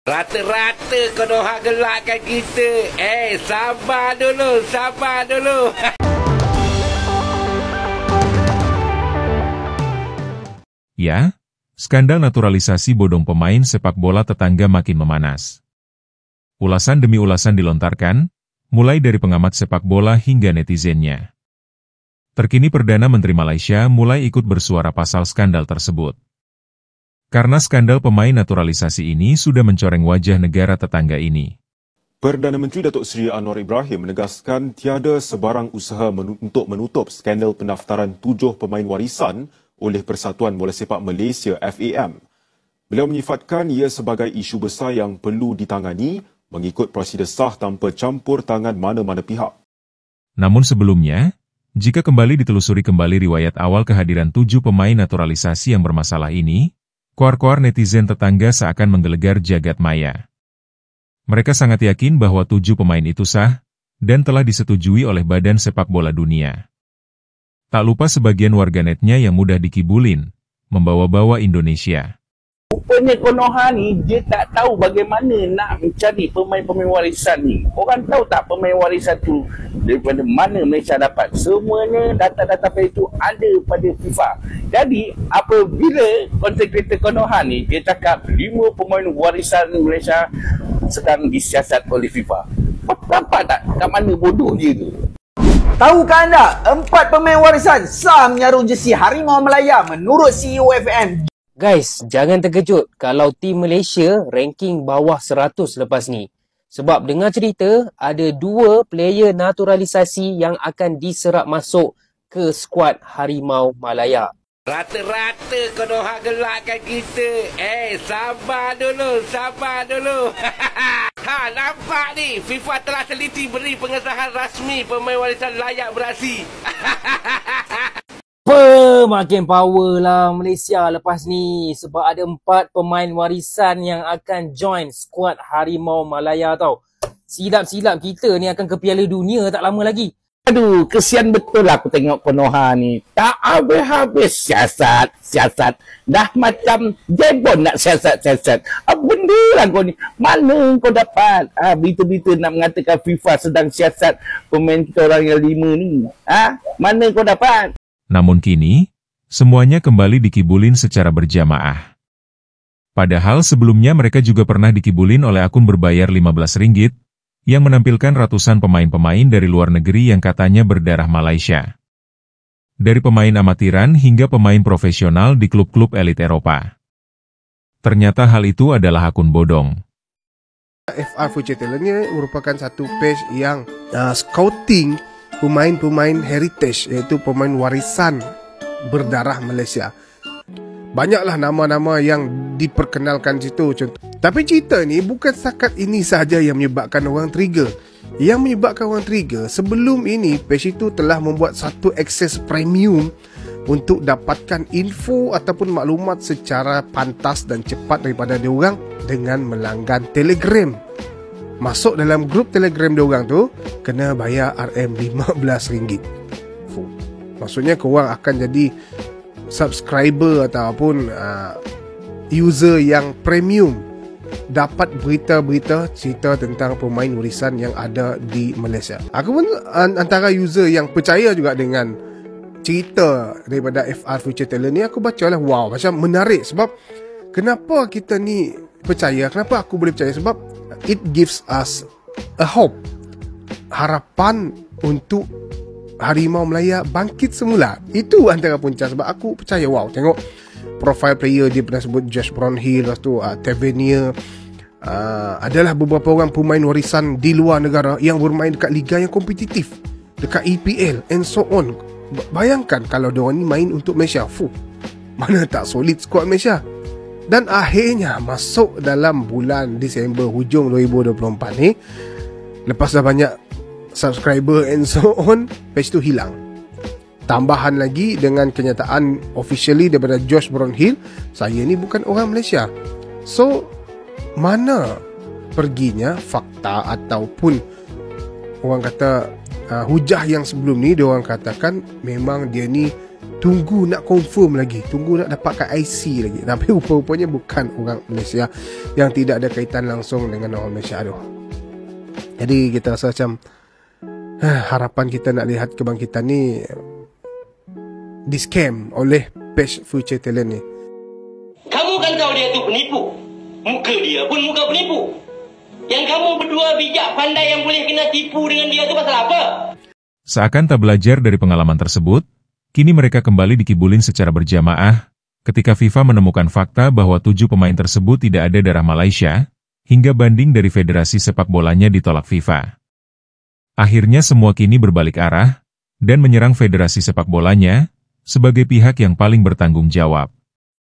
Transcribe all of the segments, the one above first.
Rata-rata kau nak gelakkan kita. Sabar dulu, sabar dulu. Ya, skandal naturalisasi bodong pemain sepak bola tetangga makin memanas. Ulasan demi ulasan dilontarkan, mulai dari pengamat sepak bola hingga netizennya. Terkini Perdana Menteri Malaysia mulai ikut bersuara pasal skandal tersebut. Karena skandal pemain naturalisasi ini sudah mencoreng wajah negara tetangga ini. Perdana Menteri Datuk Seri Anwar Ibrahim menegaskan tiada sebarang usaha untuk menutup skandal pendaftaran 7 pemain warisan oleh Persatuan Bola Sepak Malaysia FAM. Beliau menyifatkan ia sebagai isu besar yang perlu ditangani mengikut prosedur sah tanpa campur tangan mana-mana pihak. Namun sebelumnya, jika kembali ditelusuri kembali riwayat awal kehadiran 7 pemain naturalisasi yang bermasalah ini, koar-koar netizen tetangga seakan menggelegar jagat maya. Mereka sangat yakin bahwa 7 pemain itu sah, dan telah disetujui oleh Badan Sepak Bola Dunia. Tak lupa sebagian warganetnya yang mudah dikibulin, membawa-bawa Indonesia. Rupanya Konoha ni, dia tak tahu bagaimana nak mencari pemain-pemain warisan ni. Orang tahu tak pemain warisan tu daripada mana Malaysia dapat? Semuanya data-data itu ada pada FIFA. Jadi, apabila content creator Konoha ni, dia cakap 5 pemain warisan Malaysia sedang disiasat oleh FIFA. Nampak tak kat mana bodoh dia tu? Tahukah anda, 4 pemain warisan sah menyarung jersey Harimau Malaya menurut CEO FAM? Guys, jangan terkejut kalau tim Malaysia ranking bawah 100 lepas ni. Sebab dengar cerita, ada 2 player naturalisasi yang akan diserap masuk ke skuad Harimau Malaya. Rata-rata kau nak gelakkan kita. Sabar dulu, sabar dulu. Nampak ni, FIFA telah teliti beri pengesahan rasmi pemain warisan layak beraksi. Makin power lah Malaysia lepas ni sebab ada 4 pemain warisan yang akan join skuad Harimau Malaya tau. Silap-silap kita ni akan ke Piala Dunia tak lama lagi. Aduh, kesian betul lah aku tengok Konoha ni. Tak habis-habis siasat. Dah macam Jebon nak siasat. Benda lah kau ni. Mana kau dapat? Berita-berita nak mengatakan FIFA sedang siasat pemain kita orang yang 5 ni. Mana kau dapat? Namun kini, semuanya kembali dikibulin secara berjamaah. Padahal sebelumnya mereka juga pernah dikibulin oleh akun berbayar RM15 yang menampilkan ratusan pemain-pemain dari luar negeri yang katanya berdarah Malaysia. Dari pemain amatiran hingga pemain profesional di klub-klub elit Eropa. Ternyata hal itu adalah akun bodong. FR Future Talent ni merupakan satu page yang scouting pemain-pemain heritage, iaitu pemain warisan berdarah Malaysia. Banyaklah nama-nama yang diperkenalkan situ contoh. Tapi cerita ni bukan setakat ini sahaja yang menyebabkan orang trigger. Yang menyebabkan orang trigger, sebelum ini page itu telah membuat satu akses premium untuk dapatkan info ataupun maklumat secara pantas dan cepat daripada diorang dengan melanggan Telegram. Masuk dalam grup Telegram diorang tu kena bayar RM15. Maksudnya korang akan jadi subscriber ataupun user yang premium, dapat berita-berita cerita tentang pemain warisan yang ada di Malaysia. Aku pun antara user yang percaya juga dengan cerita daripada FR Future Talent ni. Aku baca lah, wow, macam menarik. Sebab kenapa kita ni percaya? Kenapa aku boleh percaya? Sebab it gives us a hope, harapan untuk Harimau Malaya bangkit semula. Itu antara punca. Sebab aku percaya, wow, tengok profile player dia pernah sebut Josh Brownhill, lepas tu Tavernier, adalah beberapa orang pemain warisan di luar negara yang bermain dekat liga yang kompetitif, dekat EPL and so on. Bayangkan kalau diorang ni main untuk Malaysia, mana tak solid skuad Malaysia. Dan akhirnya masuk dalam bulan Disember hujung 2024 ni, lepas dah banyak subscriber and so on, page tu hilang. Tambahan lagi dengan kenyataan officially daripada Josh Brownhill, saya ni bukan orang Malaysia. So, mana perginya fakta ataupun orang kata hujah yang sebelum ni, diorang katakan memang dia ni tunggu nak confirm lagi, tunggu nak dapatkan IC lagi. Tapi rupa-rupanya bukan orang Malaysia, yang tidak ada kaitan langsung dengan orang Malaysia tu. Jadi kita rasa macam harapan kita nak lihat kebangkitan ni di scam oleh page Future Talent ni. Kamu kan tahu dia tu penipu. Muka dia pun muka penipu. Yang kamu berdua bijak pandai yang boleh kena tipu dengan dia tu pasal apa? Seakan tak belajar dari pengalaman tersebut, kini mereka kembali dikibulin secara berjamaah ketika FIFA menemukan fakta bahwa 7 pemain tersebut tidak ada darah Malaysia, hingga banding dari Federasi Sepak Bolanya ditolak FIFA. Akhirnya semua kini berbalik arah dan menyerang Federasi Sepak Bolanya sebagai pihak yang paling bertanggung jawab.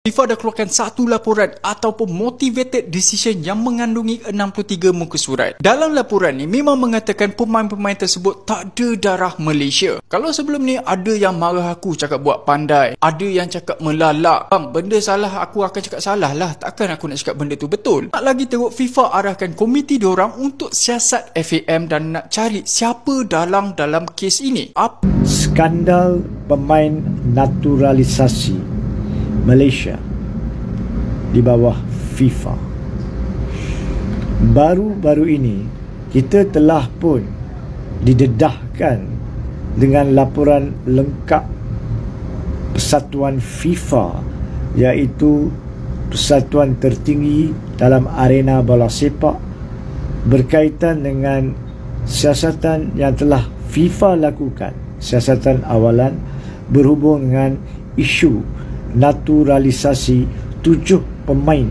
FIFA dah keluarkan satu laporan ataupun motivated decision yang mengandungi 63 muka surat. Dalam laporan ni memang mengatakan pemain-pemain tersebut tak ada darah Malaysia. Kalau sebelum ni ada yang marah aku cakap buat pandai, ada yang cakap melalak, benda salah aku akan cakap salah lah, takkan aku nak cakap benda tu betul. Tak lagi teruk, FIFA arahkan komiti diorang untuk siasat FAM dan nak cari siapa dalam kes ini. Skandal pemain naturalisasi Malaysia di bawah FIFA. Baru-baru ini kita telah pun didedahkan dengan laporan lengkap persatuan FIFA, iaitu persatuan tertinggi dalam arena bola sepak, berkaitan dengan siasatan yang telah FIFA lakukan, siasatan awalan berhubung dengan isu naturalisasi 7 pemain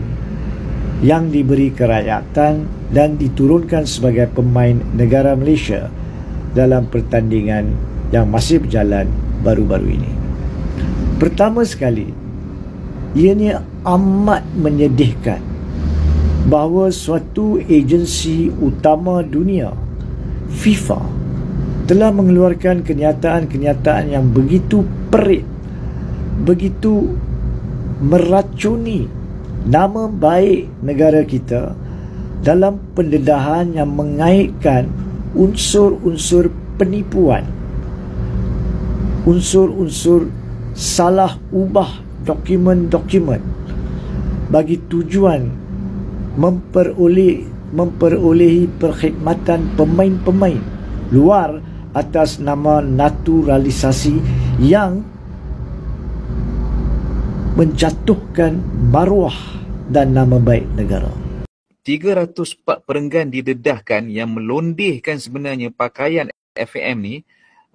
yang diberi kerakyatan dan diturunkan sebagai pemain negara Malaysia dalam pertandingan yang masih berjalan baru-baru ini. Pertama sekali, ianya amat menyedihkan bahawa suatu agensi utama dunia, FIFA, telah mengeluarkan kenyataan-kenyataan yang begitu perit, begitu meracuni nama baik negara kita dalam pendedahan yang mengaitkan unsur-unsur penipuan, unsur-unsur salah ubah dokumen-dokumen bagi tujuan memperolehi perkhidmatan pemain-pemain luar atas nama naturalisasi yang menjatuhkan maruah dan nama baik negara. 304 perenggan didedahkan yang melondehkan sebenarnya pakaian FAM ni,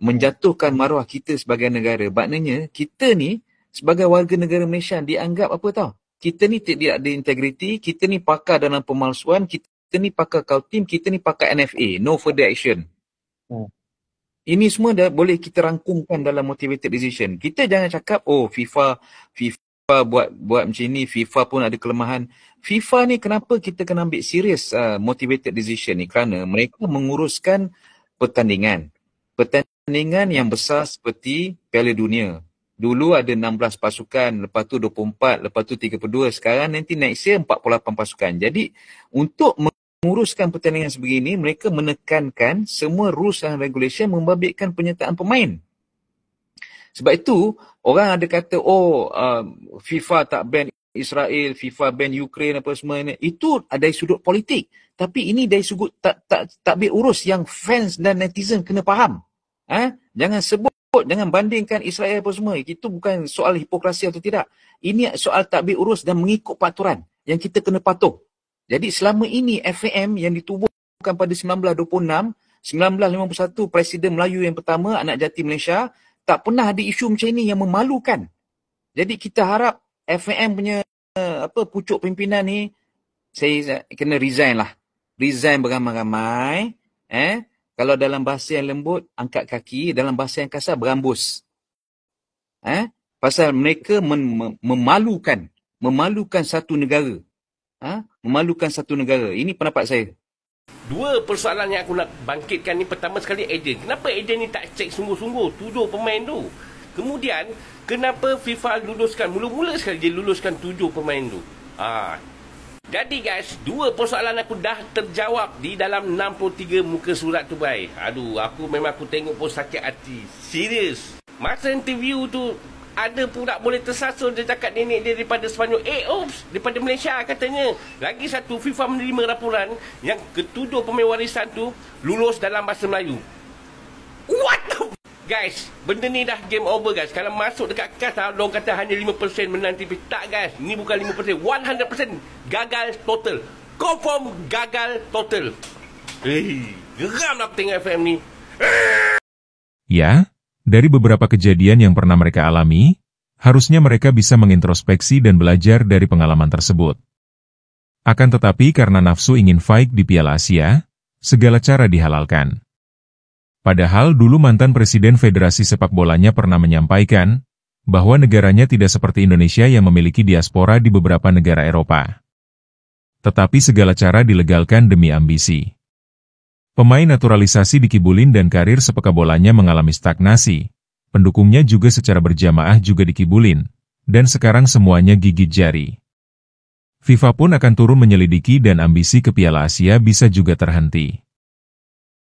menjatuhkan maruah kita sebagai negara. Maknanya kita ni sebagai warga negara Malaysia dianggap apa tau? Kita ni tidak ada integriti, kita ni pakar dalam pemalsuan, kita ni pakar Kautim, kita ni pakar NFA, no further action. Ini semua dah boleh kita rangkumkan dalam motivated decision. Kita jangan cakap, oh FIFA buat macam ni, FIFA pun ada kelemahan. FIFA ni kenapa kita kena ambil serius motivated decision ni? Kerana mereka menguruskan pertandingan yang besar seperti Piala Dunia. Dulu ada 16 pasukan, lepas tu 24, lepas tu 32, sekarang nanti next year 48 pasukan. Jadi untuk menguruskan pertandingan sebegini, mereka menekankan semua rules and regulation membabitkan penyertaan pemain. Sebab itu, orang ada kata, FIFA tak ban Israel, FIFA ban Ukraine apa semua ni. Itu dari sudut politik. Tapi ini dari sudut takbir urus yang fans dan netizen kena faham. Jangan sebut, jangan bandingkan Israel apa semua. Itu bukan soal hipokrasi atau tidak. Ini soal takbir urus dan mengikut peraturan yang kita kena patuh. Jadi selama ini FAM yang ditubuhkan pada 1926, 1951, Presiden Melayu yang pertama, anak jati Malaysia, tak pernah ada isu macam ini yang memalukan. Jadi kita harap FAM punya pucuk pimpinan ni, saya kena resign lah. Resign beramai-ramai. Kalau dalam bahasa yang lembut, angkat kaki. Dalam bahasa yang kasar, berambus. Pasal mereka memalukan satu negara. Memalukan satu negara. Ini pendapat saya. Dua persoalan yang aku nak bangkitkan ni. Pertama sekali, ejen. Kenapa ejen ni tak cek sungguh-sungguh 7 pemain tu? Kemudian, kenapa FIFA luluskan, mula-mula sekali dia luluskan 7 pemain tu? Jadi guys, dua persoalan aku dah terjawab di dalam 63 muka surat tu, baik. Aduh, aku tengok pun sakit hati. Serius. Masa interview tu, ada pula boleh tersasul dia cakap nenek dia daripada Sepanyol. Daripada Malaysia katanya. Lagi satu, FIFA menerima laporan yang ketujuh pemain warisan tu lulus dalam bahasa Melayu. What the... Guys, benda ni dah game over guys. Kalau masuk dekat kas, orang kata hanya 5% menang TV. Tak guys, ni bukan 5%, 100% gagal total. Confirm gagal total. Geram lah tengok FM ni. Ya, dari beberapa kejadian yang pernah mereka alami, harusnya mereka bisa mengintrospeksi dan belajar dari pengalaman tersebut. Akan tetapi karena nafsu ingin fight di Piala Asia, segala cara dihalalkan. Padahal dulu mantan Presiden Federasi Sepak Bolanya pernah menyampaikan bahwa negaranya tidak seperti Indonesia yang memiliki diaspora di beberapa negara Eropa. Tetapi segala cara dilegalkan demi ambisi. Pemain naturalisasi dikibulin dan karir sepak bolanya mengalami stagnasi. Pendukungnya juga secara berjamaah juga dikibulin. Dan sekarang semuanya gigit jari. FIFA pun akan turun menyelidiki dan ambisi ke Piala Asia bisa juga terhenti.